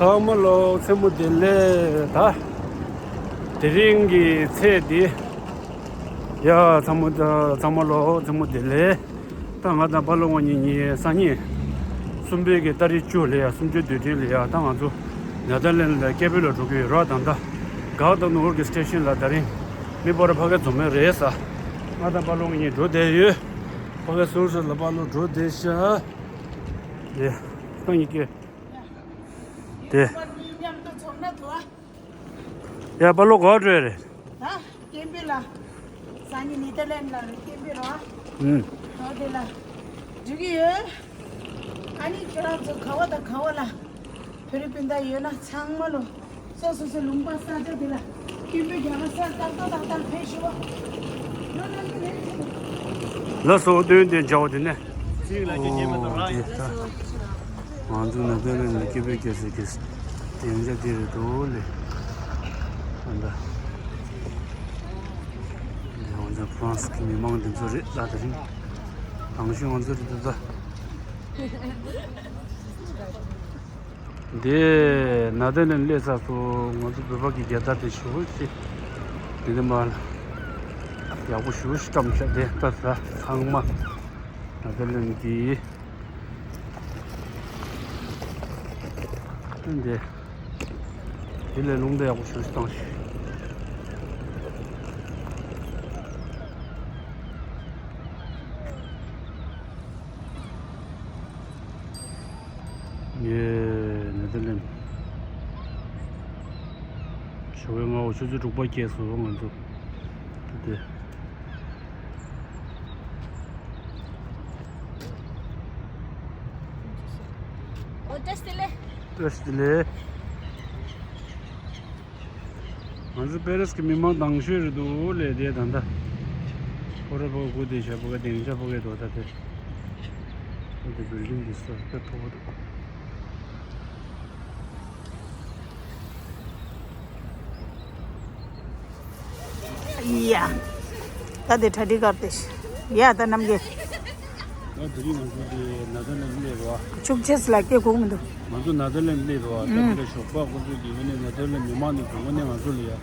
Samalo semudele da dringi cedi ya samalo semudele tanga da balongoni ni sani sumbege dari chule ya sumju de ya tanga zo Netherlands la kebelo jogi radanda gauda no station la dari mi bora bhaga zume resa ada balongoni do de yu bhaga sursa la balo do de sha ye tangi ke 네. 야, 발로 가줘야 아, 겜빌라. 산이 니들랜드라 겜빌라. 어디라. 저기요. 아니, 그래서 가와라. 필리핀다 여나 창말로. 소소소 룸바사들라. 겜빌 야마사 딸도 페시와. 러서 되는데 저거네. 완전 되는 기백에서 된자들이 돌래 한다. 완전 프랑스 kimi 망된 소리 나들이 당신 원소리다. 네, 나들은 레사서 먼저 그밖에 게다데 쉬우지. 근데 말 야구 쉬우시 감사돼. 따라 상마 나들은 기 근데 일레 농대하고 실수당시 예, 네덜란드 조용하고 주주룩밖에 해서 먼저 그때 Testile. Anzu peres ki mimang dangshur do le de danda. Ora bo gode sha bo de ninja bo ge do ta te. The building is the top. Yeah. Tade thadi kartesh. Yeah, ta namge. Chukches like a woman. Manzo Netherlands lewa tabile shokba kudu givene Netherlands mimani kongone manzulia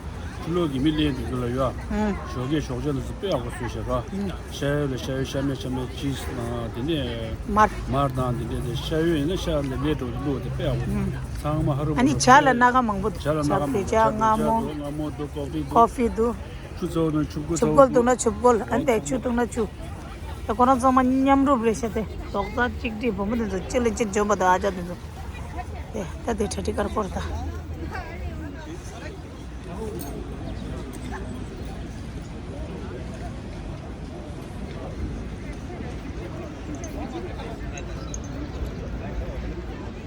logi million dollar shoge shogje no pe ago sushaba shaye shame cheese na dine mar na dine shaye ne shaye le do de pe ago sangma haru ani chala naga mangbu chala ngamo do coffee do chuzo no chubgol do na chubgol ante chu do na chu ta kono zaman nyamru breshate tokta chikdi bomu de chele chik joba da aja de tade thati kar porta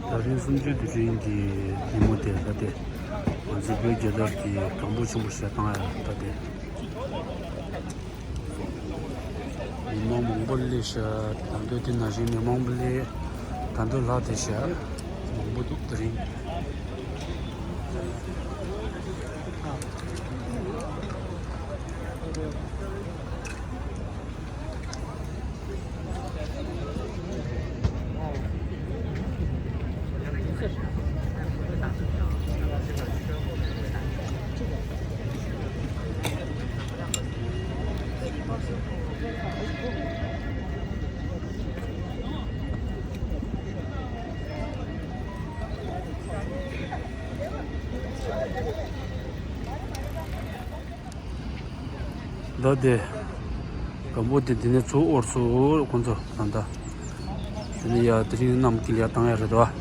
darin sunju de jingi imote tade azbe gedar ki kambu chumbu shatanga tade mongbolli sha tando tin najini mongbolli tando la de sha mongbodu drin 다데 감보데 디네 초 orso konzo nanda dine ya drin nam kilya tanga redwa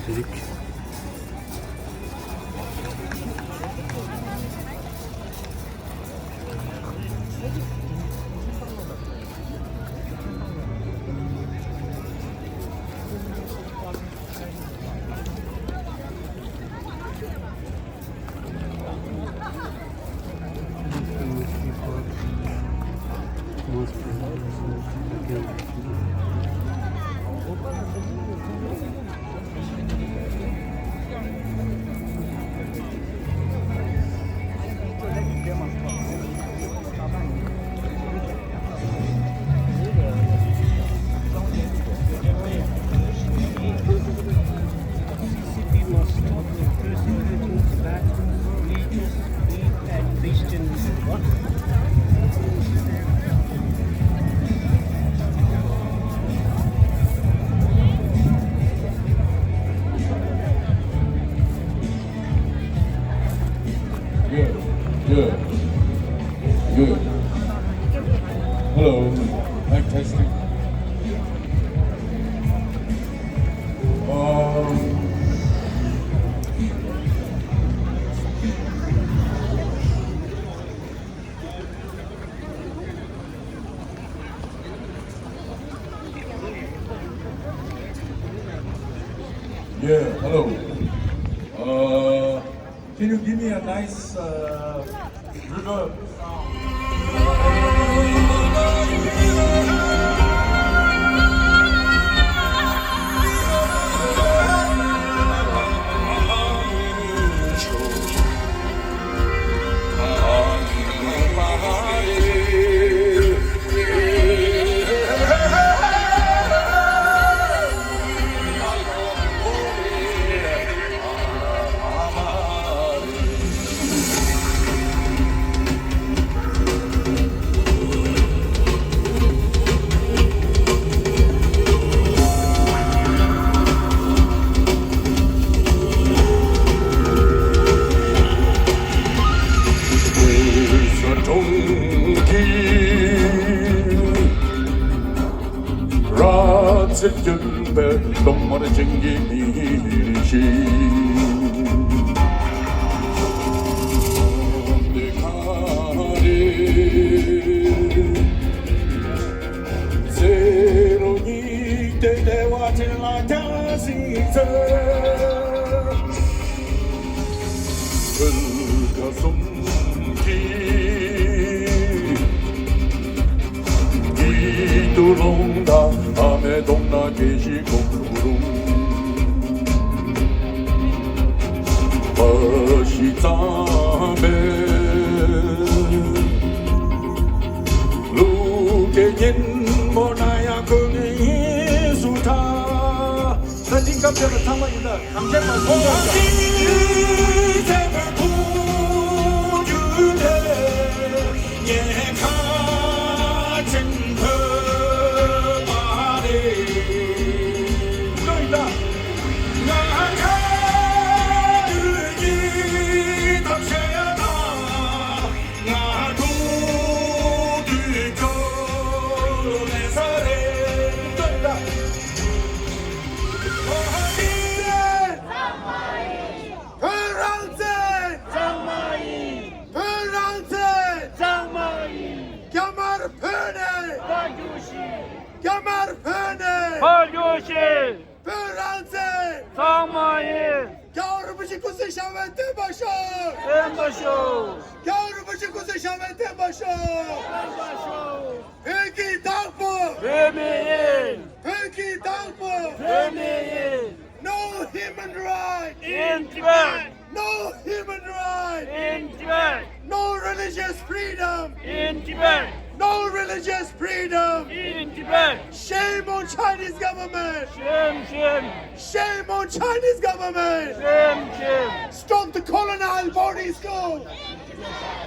이렇게 people must be Good, good, good. Hello, mic testing. Yeah, hello. Can you give me a nice reverb? Raksetjumbe domare jengi nishi Zero ni te dewa te la tasita Bulgasumki Gidulonda Ame donna geji kokurum Bashitame Lukeyin monaya kuni suta Sending kapjana tama ina Kamjema konga No human right in Tibet. No human right in Tibet. No religious freedom in Tibet. No religious freedom in Tibet. Shame on Chinese government. Shame, shame. Shame on Chinese government. Shame, shame. Stop the colonial boarding school.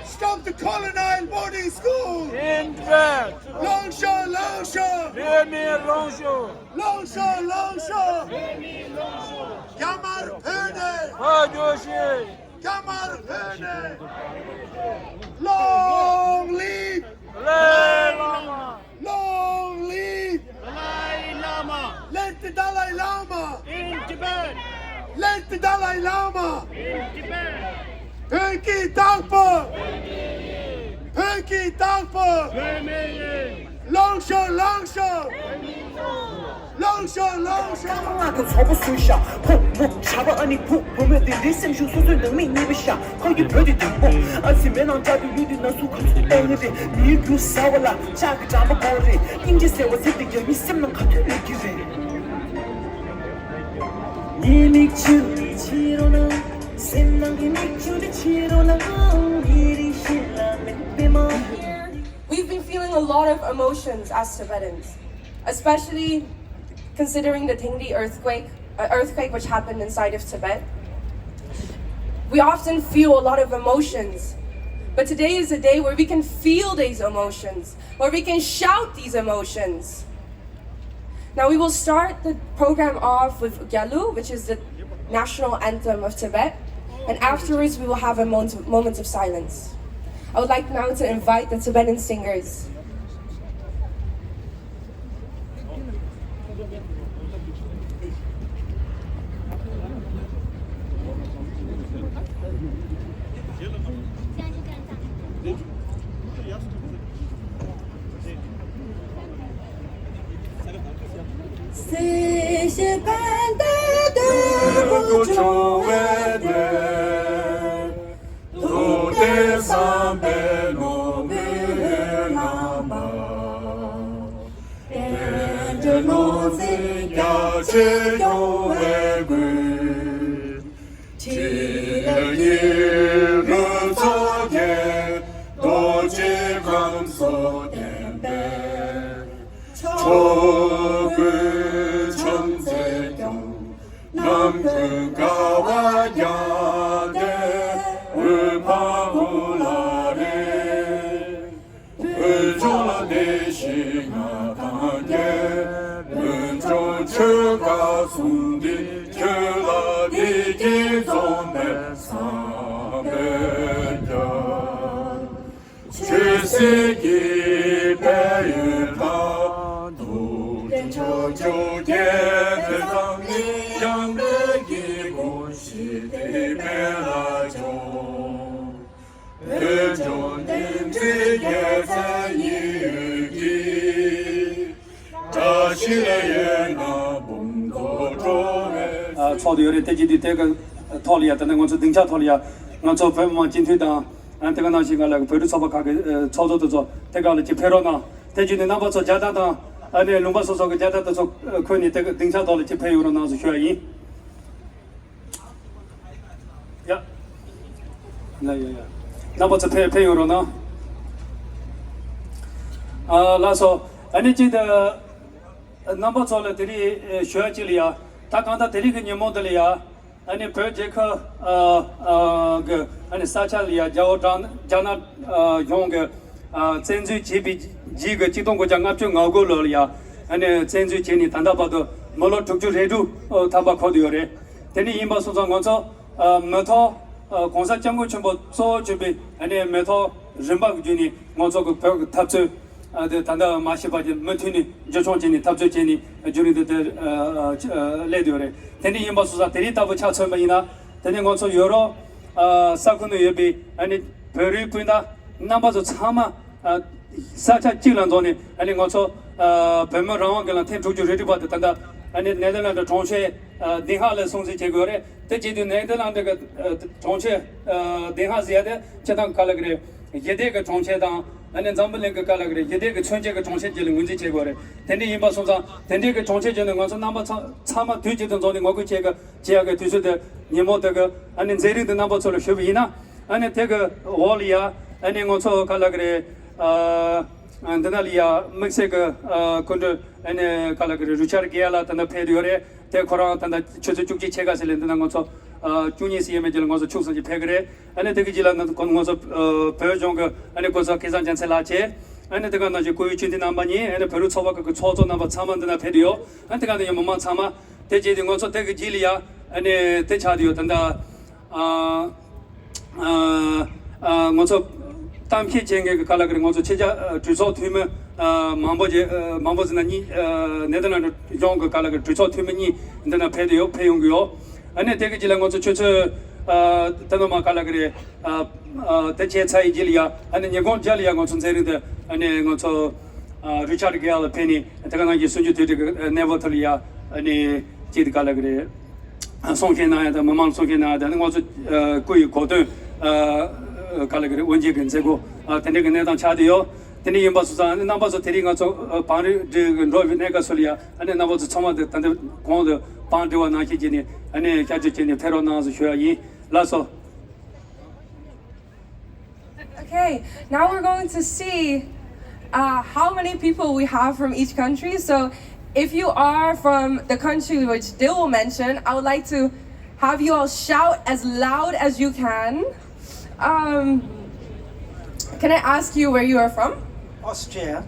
Stop the colonial boarding school. In Tibet. Longshaw, Longshaw. Longshaw. Longshaw, Longshaw. Gamar Pene. Gamar Pene. Long live. Long live. Dalai Lama. Let the Dalai Lama. In Tibet. Let the Dalai Lama. In Tibet. Perki Tangpa. Perki Tangpa. Longshaw, Longshaw. long shot, long shot. 그 서부 수샤 폭목 샤바 아니 폭 보면 내 리듬 슈 소설 등미 니비샤 거기 별이 등보 아침엔 안 자도 유리나 수가 땡이데 미규 사와라 자그 잠바 거리 인지 세워 세대 여기 있으면 가톨릭 기세 니 믹추리 치로나 생망이 믹추리 치로나 이리 실라면 빼마 We've been feeling a lot of emotions as Tibetans, especially considering the Tingdi earthquake which happened inside of Tibet. We often feel a lot of emotions, but today is a day where we can feel these emotions, where we can shout these emotions. Now we will start the program off with Gyalu, which is the national anthem of Tibet, and afterwards we will have a moment of silence. I would like now to invite the Tibetan singers. 초도열의 대지디 대가 토리아等我是定下托利亚我做分嘛进退党这个那些个那个配置操作卡个操作的做这个了就配了呢대지는那么做加大的아니龙巴说说个加大的做可你这个定下到了就配有了那是学员呀那呀那么这配有了呢那说你记得那么做了这里学这里啊他刚才这里个年末的里啊아니 프로젝트 그 아니 사찰이야 자나 용게 전주 집이 지가 지동 고장 앞쪽 나고로야 아니 전주 제니 단다바도 몰로 tuk주 레두 타바 코디오레 데니 임바 소장 건서 메토 공사 정부 전부 소 준비 아니 메토 림박 주니 먼저 그 탑주 데 단다 마시바지 메티니 저촌진이 탑주진이 주리데 레디오레 데니 임바 소자 데리 타부 차처마이나 데니 건서 여러 사군의 예비 아니 별이 보인다 남바서 참아 사차 찔런 전에 아니 건서 배머랑 그런 텐주주 레디바드 단다 아니 네덜란드 총체 대하를 송지 제거래 대지도 네덜란드 그 총체 대하지야데 제당 칼그래 예대가 총체당 아니 잠블랭가 칼그래 예대가 총체가 총체질 문제 제거래 텐디 임바 소자 텐디가 총체지는 건서 남바 참아 뒤지던 전에 먹고 제가 제가 뒤서데 니모다가 아니 제리도 남바서로 쇼비나 아니 대가 월이야 아니 건서 칼그래 안다리아 멕시코 콘드 아니 칼그래 루차르 게알라 탄다 페디오레 대 코랑 탄다 추추축지 체가 실린다는 건서 주니시에메 지는 건서 축선지 페그레 아니 되게 지라는 건서 배정가 아니 건서 계산 잔셀라체 아니 내가 나지 고유친디 남반이 아니 베루 처바가 그 초조 남바 참만드나 페디오 아니 내가 내 몸만 참아 대지된 건서 되게 질이야 아니 대차디오 탄다 건서 담키 쟁게 칼라그린 건서 체자 주소 팀은 mambo즈나니 네덜란드 용거 칼라그 주소 팀이 인터넷 페디오 페용고요 아니 되게 질은 건서 최초 단어마 칼라그리 대체 차이 질이야 아니 예고 잘이야 건서 제리데 아니 건서 리차드 게알 페니 대가나기 순주 되게 네버털이야 아니 지드가라 그래 송케나야다 마망 송케나야다 능어서 거의 고든 갈그래 원제 근세고 텐데게 내단 차디요 텐데 임바수사 남바서 테링가 저 바르 저 로비네가 소리야 아니 남바서 처마데 텐데 공도 반대와 나기지니 아니 가지지니 페로나서 쇼야이 라서. Okay, now we're going to see how many people we have from each country. So if you are from the country which Dil will mention, I would like to have you all shout as loud as you can. Can I ask you where you are from? Austria.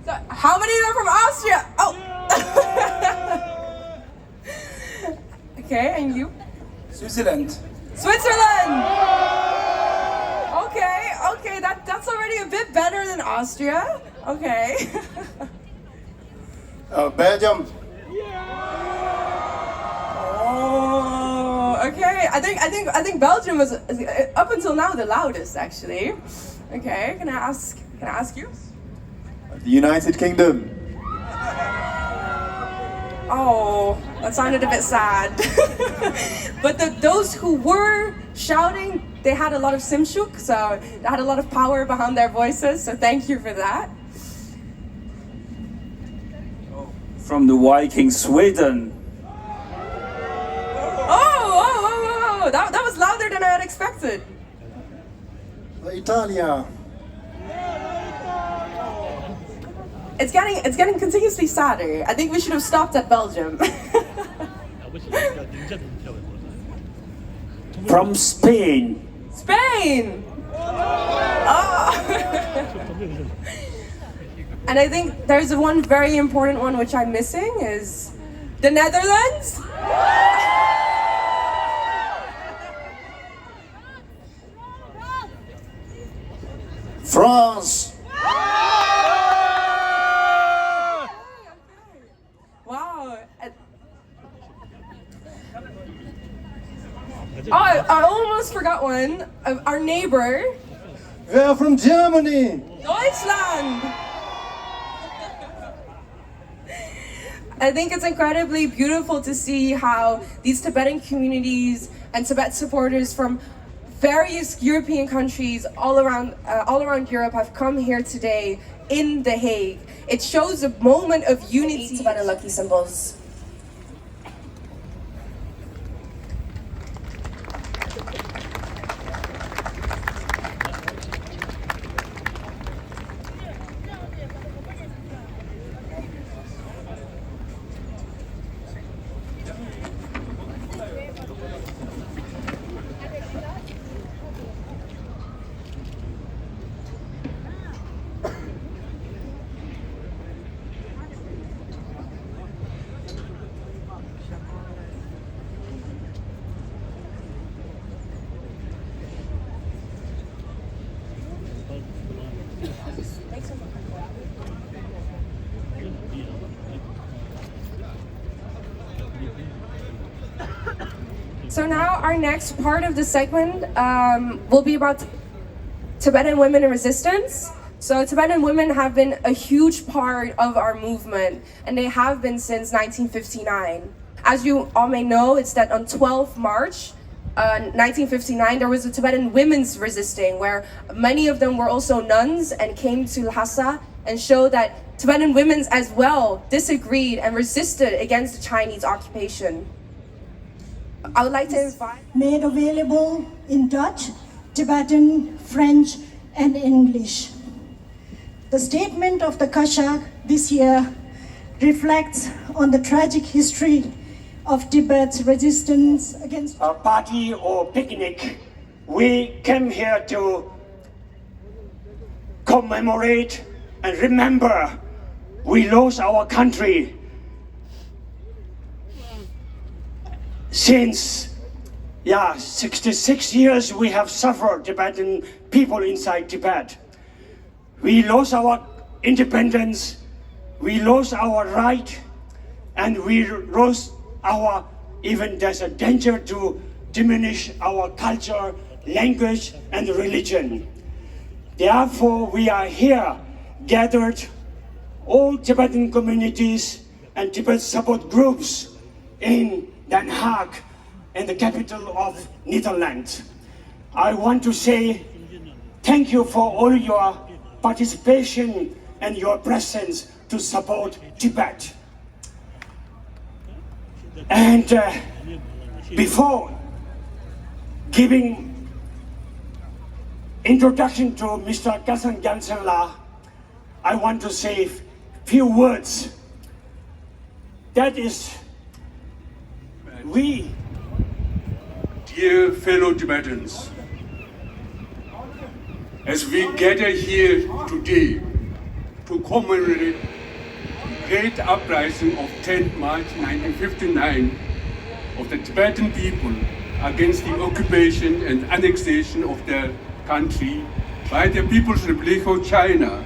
So how many are from Austria? Oh! Okay, and you? Switzerland. Switzerland! Okay, that's already a bit better than Austria. Okay. Belgium. Oh, okay. I think Belgium was up until now the loudest actually. Okay, can I ask you? The United Kingdom. Oh, that sounded a bit sad. But those who were shouting, they had a lot of simshuk, so they had a lot of power behind their voices, so thank you for that. From the Viking Sweden. Oh, that was louder than I had expected. Italia. It's getting continuously sadder. I think we should have stopped at Belgium. From Spain. Spain! Oh. And I think there's one very important one which I'm missing is the Netherlands. France. Wow. Oh, I almost forgot one. Our neighbor, We are from Germany. Deutschland. I think it's incredibly beautiful to see how these Tibetan communities and Tibet supporters from various European countries all around Europe have come here today in The Hague. It shows a moment of unity. Tibetan lucky symbols. So now our next part of the segment will be about Tibetan women in resistance. So Tibetan women have been a huge part of our movement, and they have been since 1959. As you all may know, it's that on 12 March 1959, there was a Tibetan women's resisting, where many of them were also nuns and came to Lhasa and showed that Tibetan women as well disagreed and resisted against the Chinese occupation. I would like to invite... Made available in Dutch, Tibetan, French, and English. The statement of the Kashak this year reflects on the tragic history of Tibet's resistance against... A party or picnic, we came here to commemorate and remember we lost our country since 66 years we have suffered, Tibetan people inside Tibet. We lost our independence, we lost our right, and we lost our, even there's a danger to diminish our culture, language, and religion. Therefore, we are here gathered all Tibetan communities and Tibet support groups in Den Haag, in the capital of Netherlands. I want to say thank you for all your participation and your presence to support Tibet. And before giving introduction to Mr. Kasan Gyaltsen-La, I want to say a few words. That is, we, dear fellow Tibetans, as we gather here today to commemorate the great uprising of 10th March 1959 of the Tibetan people against the occupation and annexation of their country by the People's Republic of China,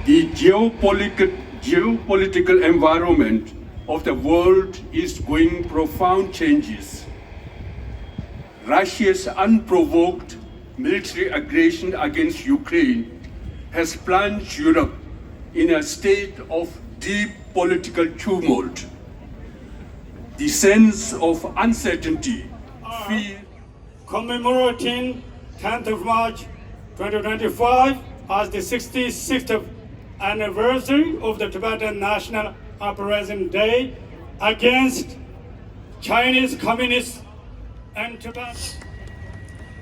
the geopolitical environment of the world is going profound changes. Russia's unprovoked military aggression against Ukraine has plunged Europe in a state of deep political tumult. The sense of uncertainty, fear, Commemorating 10th of March 2025 as the 66th anniversary of the Tibetan National Uprising Day against Chinese communists and Tibet.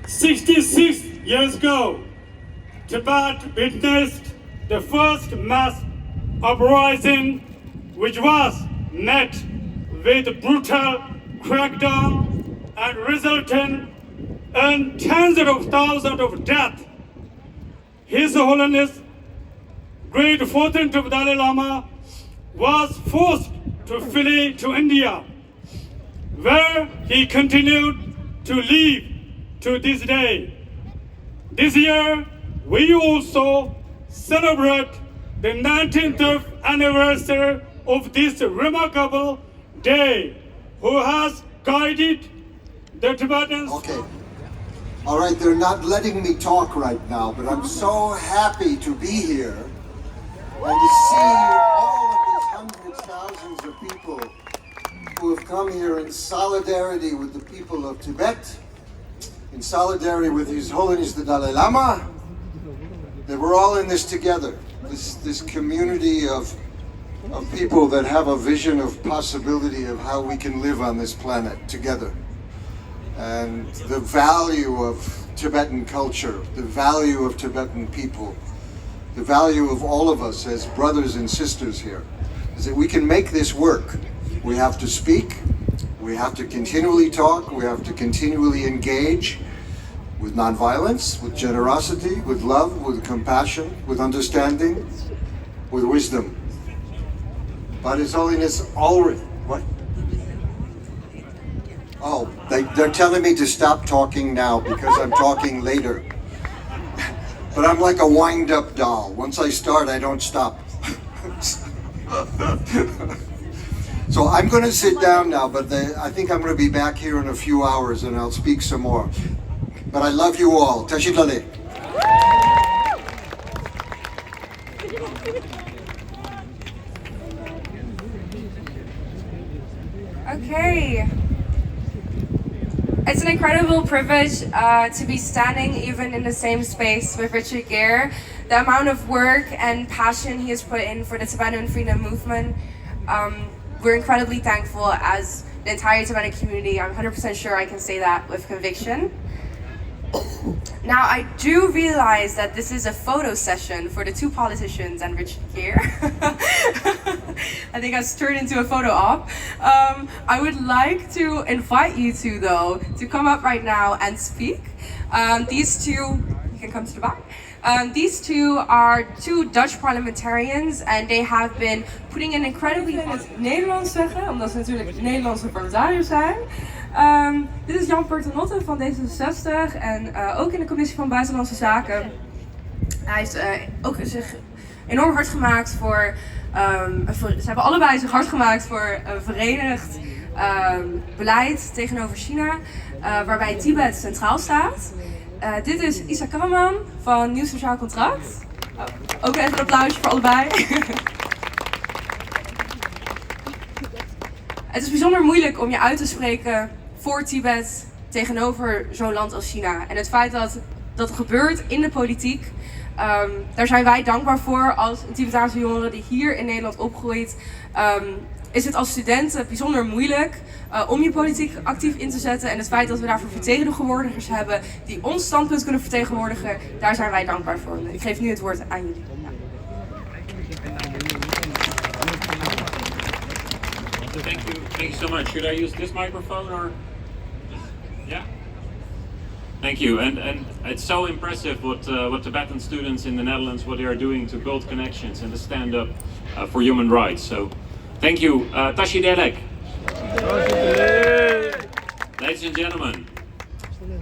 66 years ago, Tibet witnessed the first mass uprising, which was met with brutal crackdown and resulting in tens of thousands of deaths. His Holiness Great 14th Dalai Lama was forced to flee to India, where he continued to live to this day. This year, we also celebrate the 19th anniversary of this remarkable day, who has guided the Tibetans. Okay. All right, they're not letting me talk right now, but I'm so happy to be here and to see all of these hundreds, thousands of people who have come here in solidarity with the people of Tibet, in solidarity with His Holiness the Dalai Lama, that we're all in this together, this community of people that have a vision of possibility of how we can live on this planet together. And the value of Tibetan culture, the value of Tibetan people, the value of all of us as brothers and sisters here, is that we can make this work. We have to speak, we have to continually talk, we have to continually engage with nonviolence, with generosity, with love, with compassion, with understanding, with wisdom. But His Holiness already, what? Oh, they're telling me to stop talking now because I'm talking later. But I'm like a wind-up doll. Once I start, I don't stop. So I'm going to sit down now, but I think I'm going to be back here in a few hours and I'll speak some more. But I love you all. Tashidale. Okay. It's an incredible privilege to be standing even in the same space with Richard Gere. The amount of work and passion he has put in for the Tibetan freedom movement, we're incredibly thankful as the entire Tibetan community. I'm 100% sure I can say that with conviction. Now, I do realize that this is a photo session for the two politicians and Richard Gere. I think I've turned into a photo op. I would like to invite you two, though, to come up right now and speak. These two, you can come to the back. These two are two Dutch parliamentarians and they have been putting in incredibly... Ik ga het Nederlands zeggen, omdat ze natuurlijk Nederlandse parlementariërs zijn. Dit is Jan Pertenotte van D66 en ook in de commissie van Buitenlandse Zaken. Hij heeft ook zich enorm hard gemaakt voor... ze hebben allebei zich hard gemaakt voor een verenigd beleid tegenover China, waarbij Tibet centraal staat. Dit is Isa Kammerman van Nieuw Sociaal Contract. Ook even een applausje voor allebei. Het is bijzonder moeilijk om je uit te spreken voor Tibet tegenover zo'n land als China. En het feit dat dat gebeurt in de politiek, daar zijn wij dankbaar voor als Tibetaanse jongeren die hier in Nederland opgroeit. Is het als studenten bijzonder moeilijk om je politiek actief in te zetten. En het feit dat we daarvoor vertegenwoordigers hebben die ons standpunt kunnen vertegenwoordigen, daar zijn wij dankbaar voor. Ik geef nu het woord aan jullie. Ja. Thank you so much. Should I use this microphone or? Yeah. Thank you, and it's so impressive what Tibetan students in the Netherlands, what they are doing to build connections and to stand up for human rights. So, thank you, Tashi Delek. Ladies and gentlemen,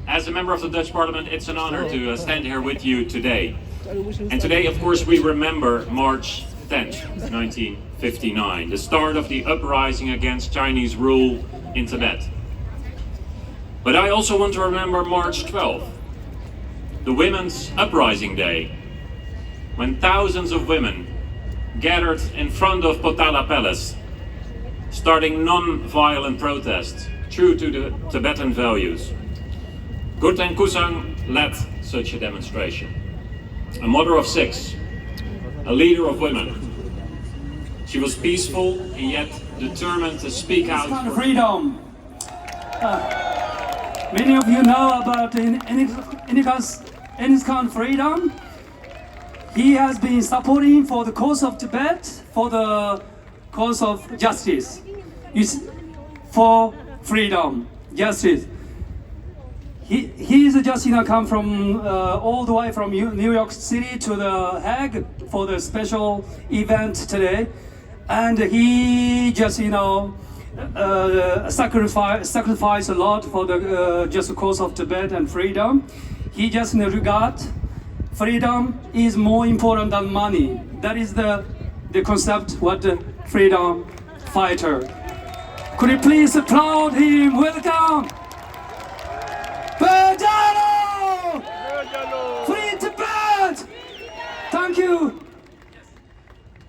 as a member of the Dutch Parliament, it's an honor to stand here with you today. And today, of course, we remember March 10th, 1959, the start of the uprising against Chinese rule in Tibet. But I also want to remember March 12th, the Women's Uprising Day, when thousands of women gathered in front of Potala Palace, starting non-violent protests true to the Tibetan values. Gurten Kusang led such a demonstration. A mother of 6, a leader of women. She was peaceful and yet determined to speak out for freedom. Many of you know about Enis Khan freedom. He has been supporting for the cause of Tibet, for the cause of justice. For freedom, justice. He is just come from all the way from New York City to the Hague for the special event today, and he just sacrifice a lot for the just cause of Tibet and freedom. He just regard freedom is more important than money. That is the concept what the freedom fighter. Could you please applaud him? Welcome. Bajalo! Free Tibet! Thank you.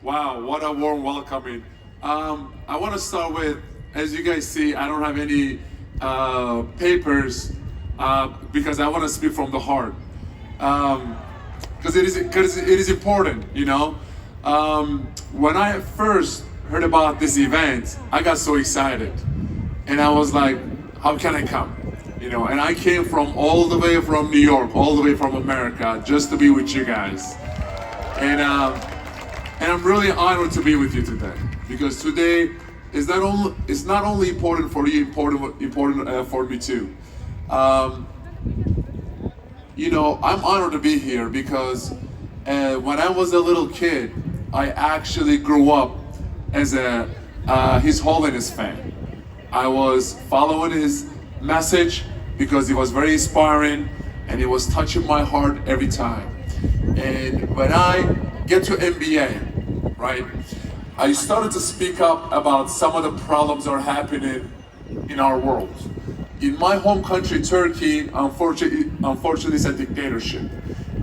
Wow, what a warm welcoming. I want to start with, as you guys see, I don't have any papers because I want to speak from the heart. Because it is important, When I first heard about this event, I got so excited. And I was like, how can I come? And I came from all the way from New York, all the way from America, just to be with you guys. And I'm really honored to be with you today, because today is not only important for you, important for me too. I'm honored to be here because when I was a little kid, I actually grew up as a His Holiness fan. I was following his message because it was very inspiring and it was touching my heart every time. And when I get to MBA, right, I started to speak up about some of the problems that are happening in our world. In my home country, Turkey, unfortunately it's a dictatorship.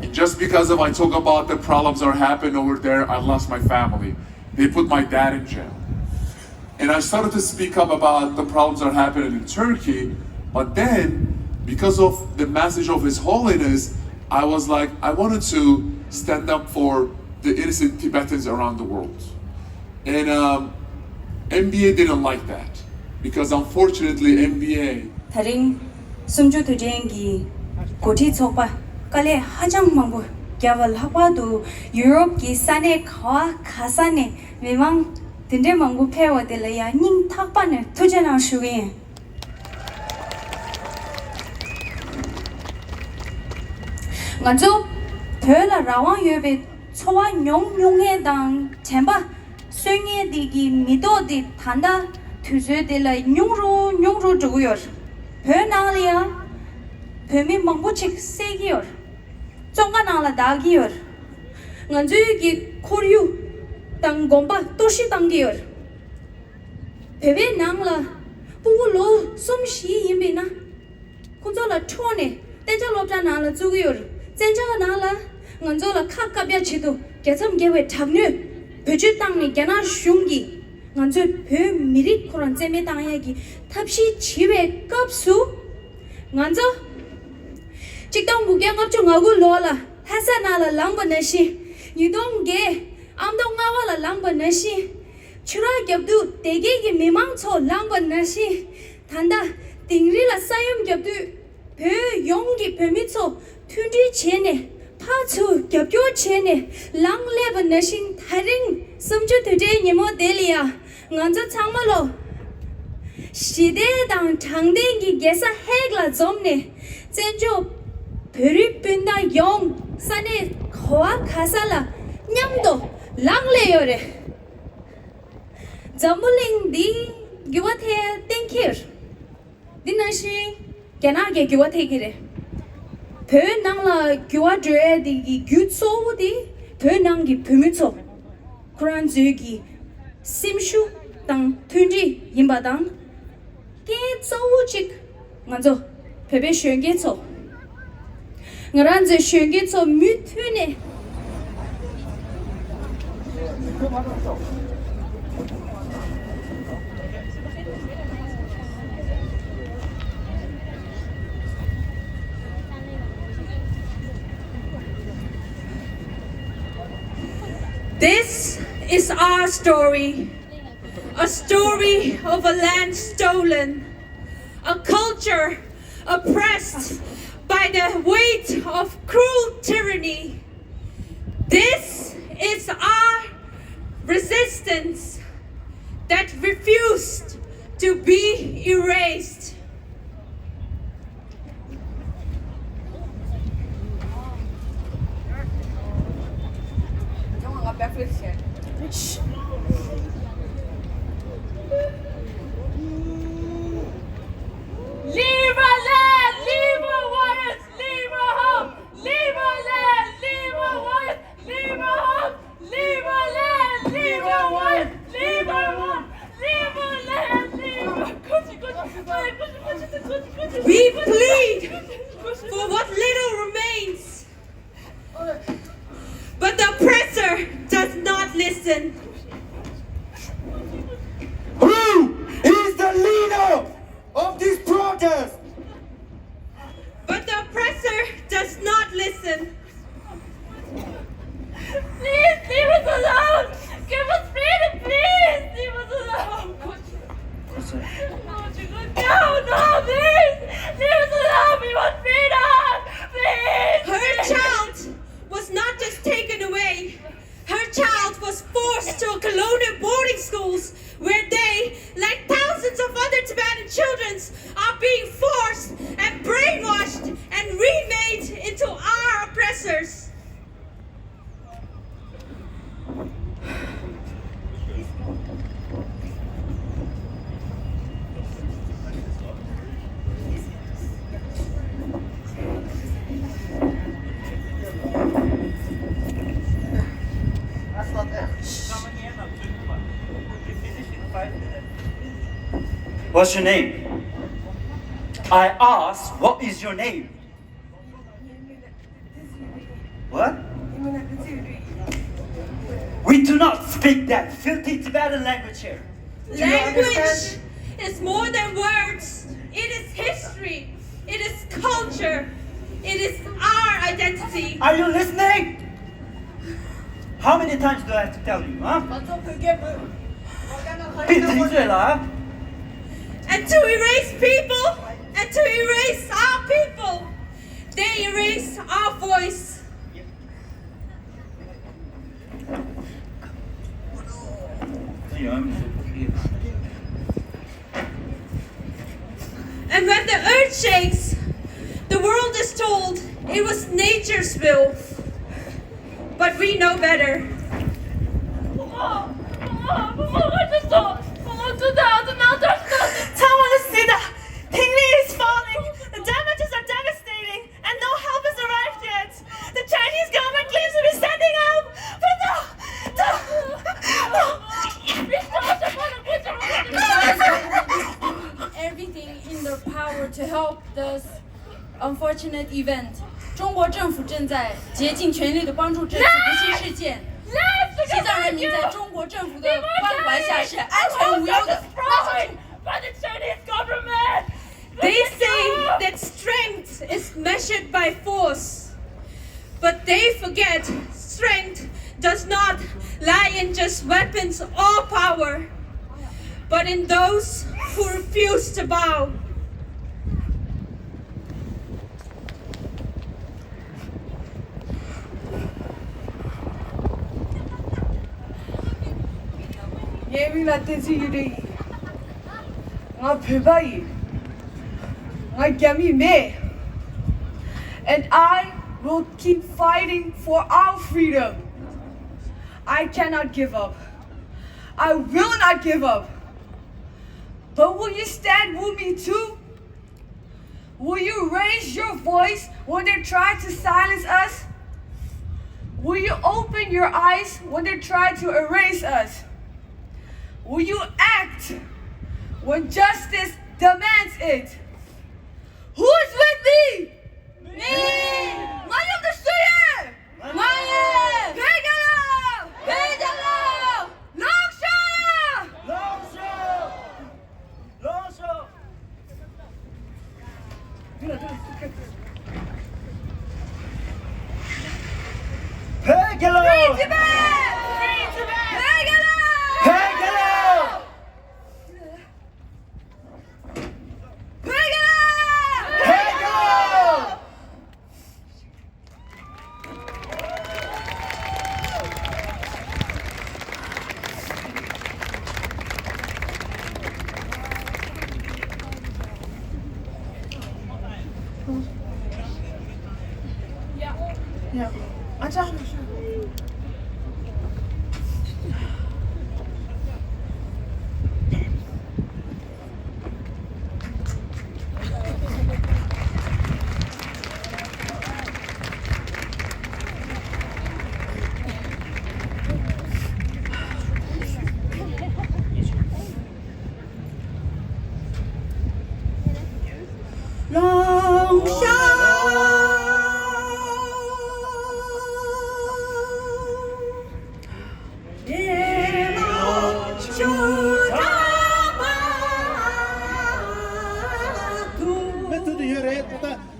And just because I talk about the problems that are happening over there, I lost my family. They put my dad in jail. And I started to speak up about the problems that are happening in Turkey, but then, because of the message of His Holiness, I was like, I wanted to stand up for the innocent Tibetans around the world. And MBA didn't like that, because unfortunately MBA Taring sumju tujengi koti chokpa kale hajang mangu gyawal hapadu Europe ki sane khawa khasane memang tinde mangu phewa de ya ning thakpa ne tujena shuwe ngajo phela rawang yebe chowa nyong dang chemba swenge digi mido di thanda tuje de la nyungru juguyor Pönaliya, pömi mangbuchik segiyor. Zonga nangla dagiyor. Nganjuyu ki koryu tang gomba toshi tangiyor. Pebe nangla bugu lo somshi yimbe na. Kunzo la chone, tenja lopja nangla zugiyor. Zenja nangla nganzo la khakabya chidu kecham gewe thagnu phechu tangni gena shungi nganzo phe miri khuran cheme tangya gi thapsi chiwe kapsu nganzo chikdong bugya ngapchu ngagu lola hasana la langba nashi yudong ge amdong ngawa la langba nashi chura gyabdu tege gi memang cho langba nashi thanda tingri la sayam gyabdu phe yonggi phemitso thundi chene pachu gyabyo chene langleba nashin tharing sumju thude nyemo delia nganzo changmalo shide dang thangdengi gesa hegla zomne chenjo peri pinda yong sane khoa khasala nyamdo langleyore jambuling di giwathe tenkir dinashi kenage giwathe gire phe nangla gywa dre di gyutso di phe nangi phumutso kuran zugi simshu tang thundi yimbadang ke chawchik nganzo phebe shenge cho ngaran je shenge cho mythune This is our story, a story of a land stolen, a culture oppressed by the weight of cruel tyranny. This is our resistance that refused to be erased. Shh. Leave our land, leave our waters, leave our home. Leave our land, leave our waters, leave our home. Leave our land, leave our waters, leave our home. Leave our land, leave our... We plead for what little remains. But the oppressor does not listen. Who is the leader of this protest? But the oppressor does not listen. Please leave us alone. Give us freedom, please. Leave us alone. No, please. Leave us alone. We want freedom. Please. Her child was not just taken away. Her child was forced to colonial boarding schools where they, like thousands of other Tibetan children, are being forced and brainwashed and remade into our oppressors. What's your name? I asked, what is your name? What? We do not speak that filthy Tibetan language here. Do you Language understand? is more than words. It is history. It is culture. It is our identity. Are you listening? How many times do I have to tell you, huh? 闭嘴了啊！ And to erase people, and to erase our people, they erase our voice. And when the earth shakes, the world is told it was nature's will. But we know better. Tingli is falling. The damages are devastating, and no help has arrived yet. The Chinese government claims to be sending help, but everything in their power to help this unfortunate event. 中国政府正在竭尽全力的帮助这次不幸事件。西藏人民在中国政府的关怀下是安全无忧的。They say that strength is measured by force, but they forget strength does not lie in just weapons or power, but in those who refuse to bow. And I will keep fighting for our freedom. I cannot give up. I will not give up. But will you stand with me too? Will you raise your voice when they try to silence us? Will you open your eyes when they try to erase us? Will you act when justice demands it? Who's with me? Me! Mayam the student! Mayam! Pegalo! Pegalo! Longsha! Longsha! Longsha! Pegalo! Free Tibet! Free Tibet! Pegalo! Pegalo! Yeah. Acha.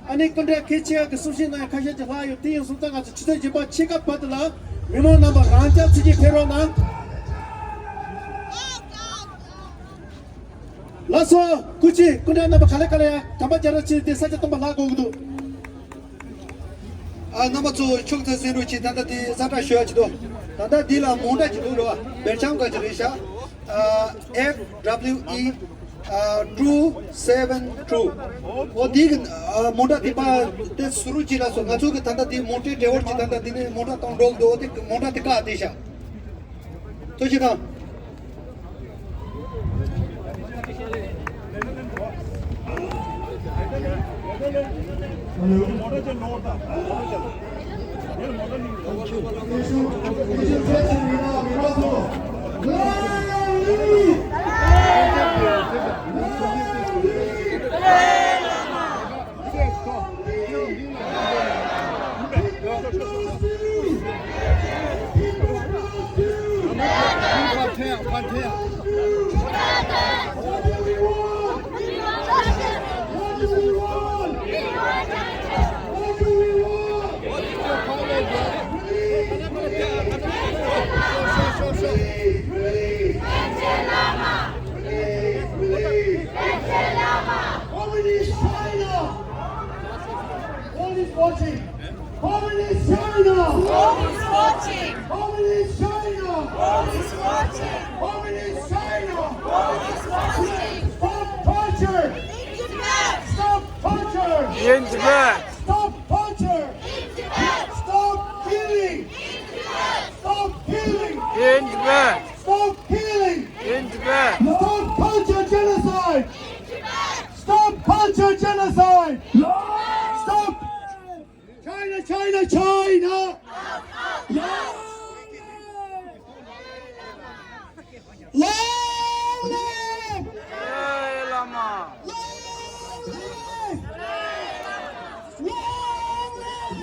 아니 근데 개체가 그 수신나 가셔지 와요 대응 수다가 지도 집어 체크 받으라 민원 넘버 란자 지지 페로나 라서 굳이 근데 넘버 갈래야 담바 자르치 대사자 또 말하고도 아 넘버 2 총대 세로치 단다디 사타 쉬어지도 단다 딜라 몬다 지도로 벨창가 지리샤 FWE true 7 true odig moda tipa te suru chira so ngachu ke tanda di mote deor chi tanda dine moda tong dol do te moda te ka adesha to chika moda je nota Watching! Communist China! Communist watching! Communist China! Communist watching! Communist China! Communist watching! Stop torture! In Tibet! Stop torture! In Tibet! Stop torture! In Tibet! Stop killing! In Tibet! Stop killing! In Tibet! Stop killing! In Tibet! Stop culture genocide! In Tibet! Stop culture genocide! Stop! China, China, China! Long live! Dalai Lama! Long live! Long live!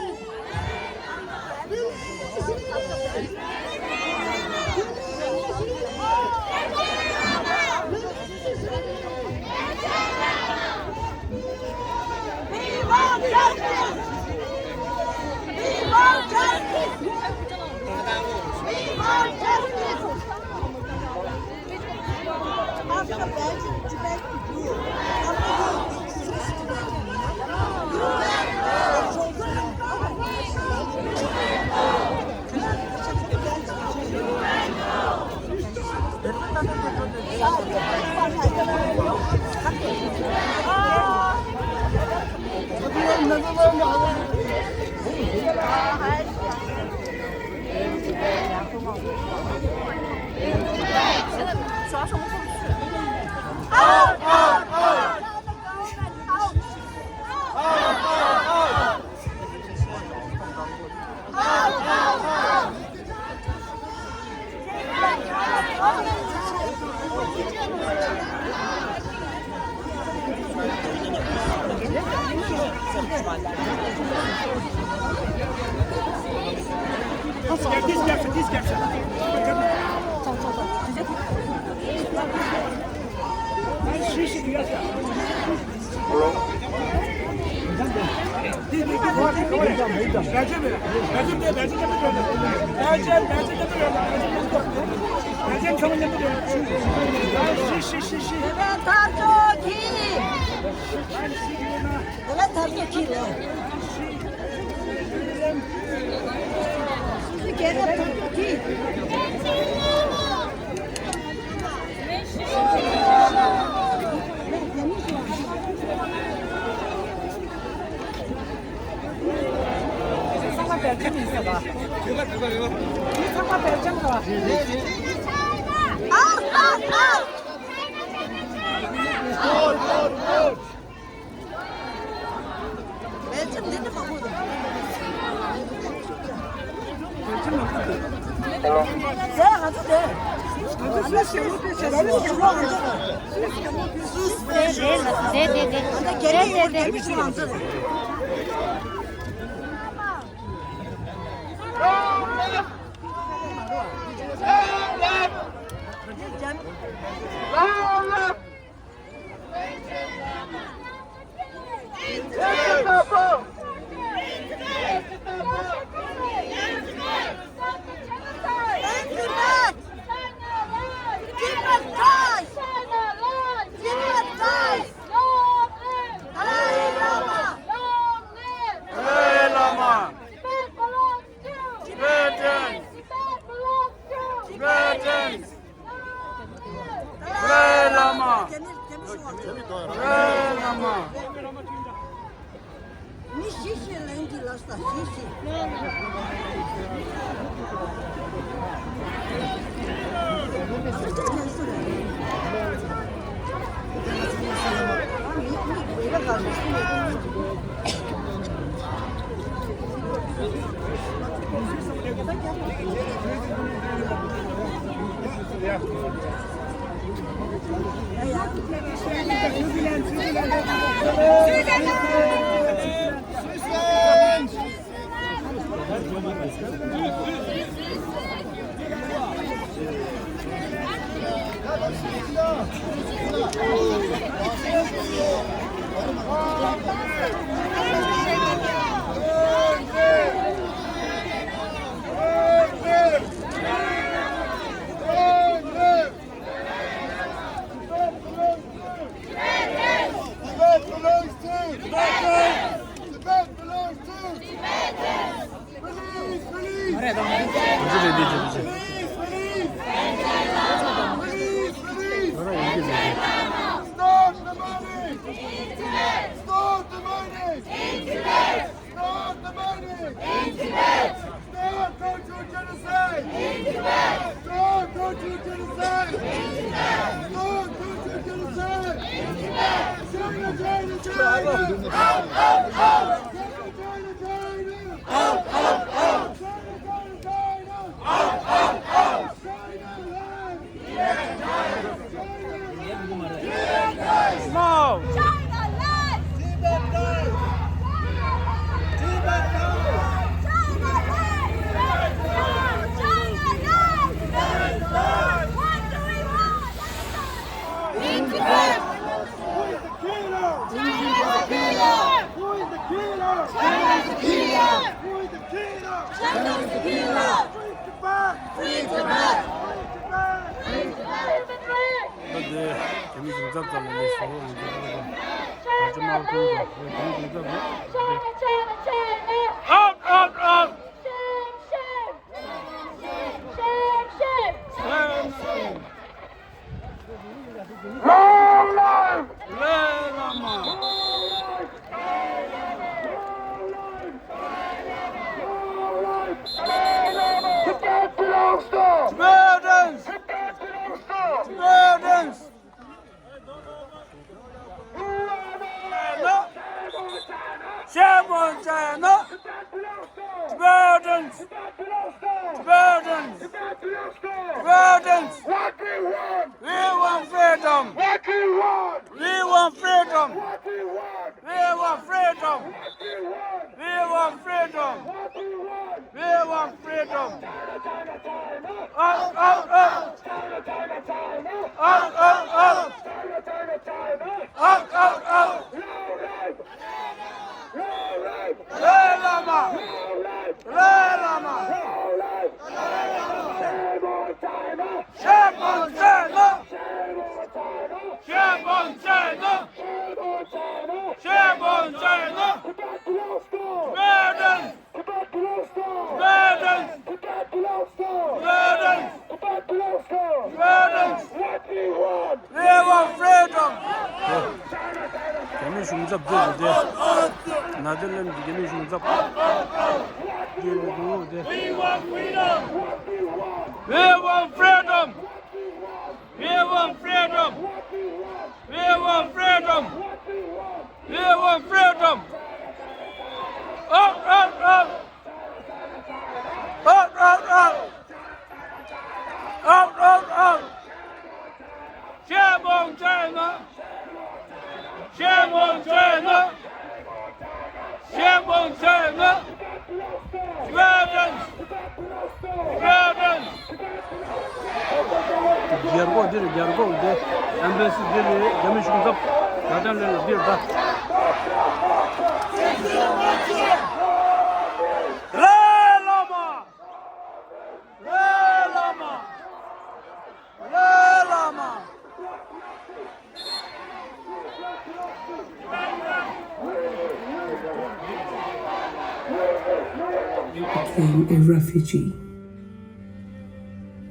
Became a refugee.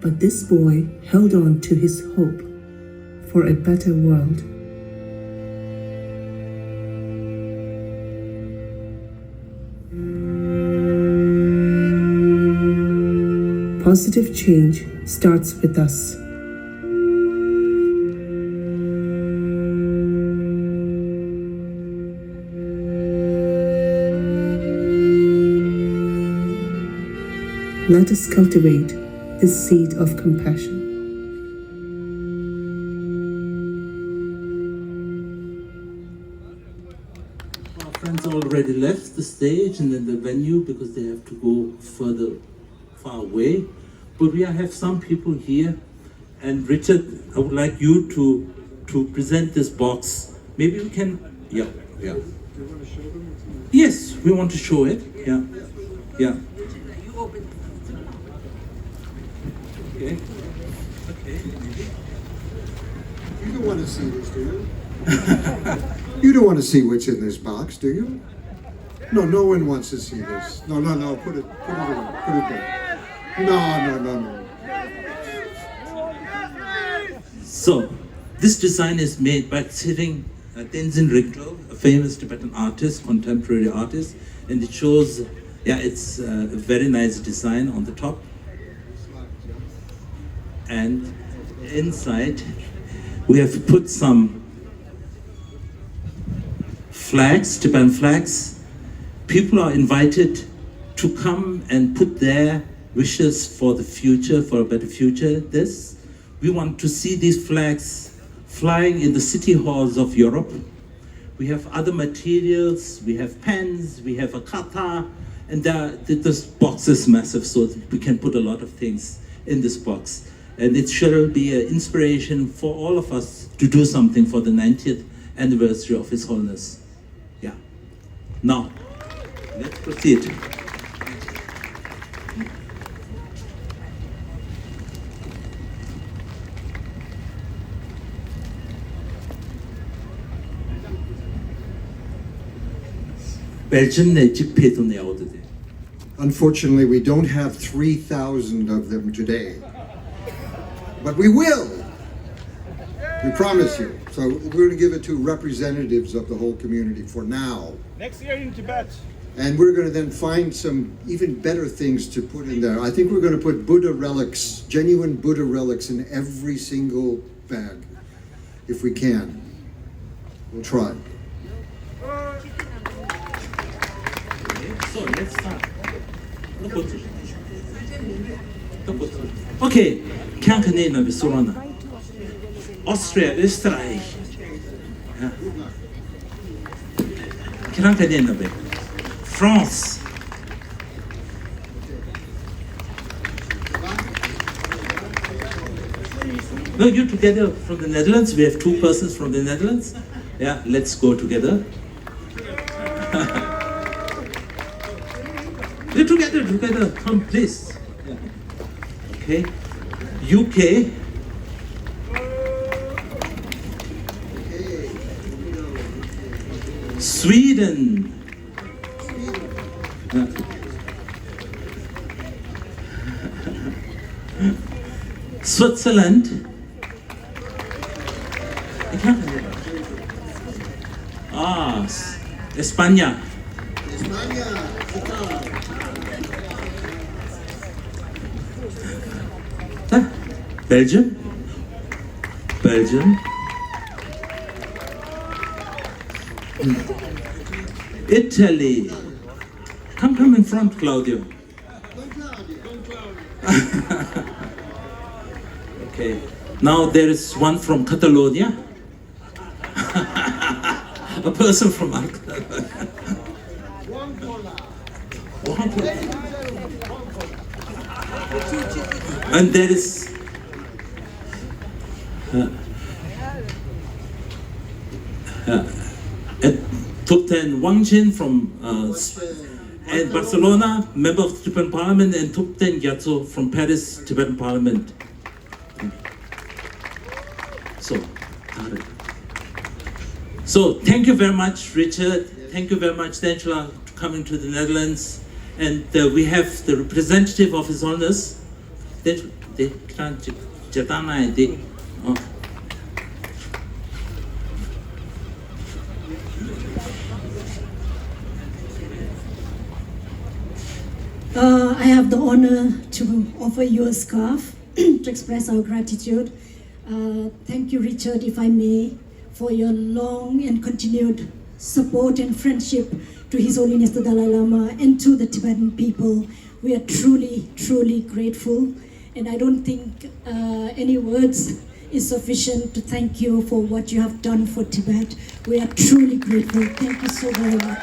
But this boy held on to his hope for a better world. Positive change starts with us. Let us cultivate this seed of compassion. Our friends already left the stage and then the venue because they have to go far away. But we have some people here. And Richard, I would like you to present this box. Maybe we can, yeah. Yes, we want to show it, yeah. Okay. You don't want to see this, do you? You don't want to see what's in this box, do you? No one wants to see this. No, put it there. No. So, this design is made by Tenzin Rinkel, a famous Tibetan artist, contemporary artist, and it shows, it's a very nice design on the top. And inside, we have put some flags, Tibetan flags. People are invited to come and put their wishes for the future, for a better future. We want to see these flags flying in the city halls of Europe. We have other materials, we have pens, we have a kata, and this box is massive, so we can put a lot of things in this box. And it shall be an inspiration for all of us to do something for the 90th anniversary of His Holiness. Yeah. Now, let's proceed. 벨gium 내 집회도 내오도 돼. Unfortunately, we don't have 3,000 of them today. But we will. We promise you. So we're going to give it to representatives of the whole community for now. Next year in Tibet. And we're going to then find some even better things to put in there. I think we're going to put Buddha relics, genuine Buddha relics in every single bag, if we can. We'll try. So let's start. Okay, can't name of Sorana. Austria, Österreich. Can't name of it. France. No, you together from the Netherlands. We have 2 persons from the Netherlands. Yeah, let's go together. You together, come please. Yeah. Okay. UK. Sweden. Switzerland. España. Belgium. Italy. Come in front, Claudio. Okay. Now there is one from Catalonia. A person from Catalonia. And there is top 10 Wang Jin from and Barcelona, member of the Tibetan Parliament, and top 10 Gyatso from Paris, Tibetan Parliament. So thank you very much, Richard. Thank you very much, Angela, for coming to the Netherlands. And we have the representative of His Holiness. I have the honor to offer you a scarf to express our gratitude. Thank you, Richard, if I may, for your long and continued support and friendship to His Holiness the Dalai Lama and to the Tibetan people. We are truly, truly grateful, and I don't think any words is sufficient to thank you for what you have done for Tibet. We are truly grateful. Thank you so very much.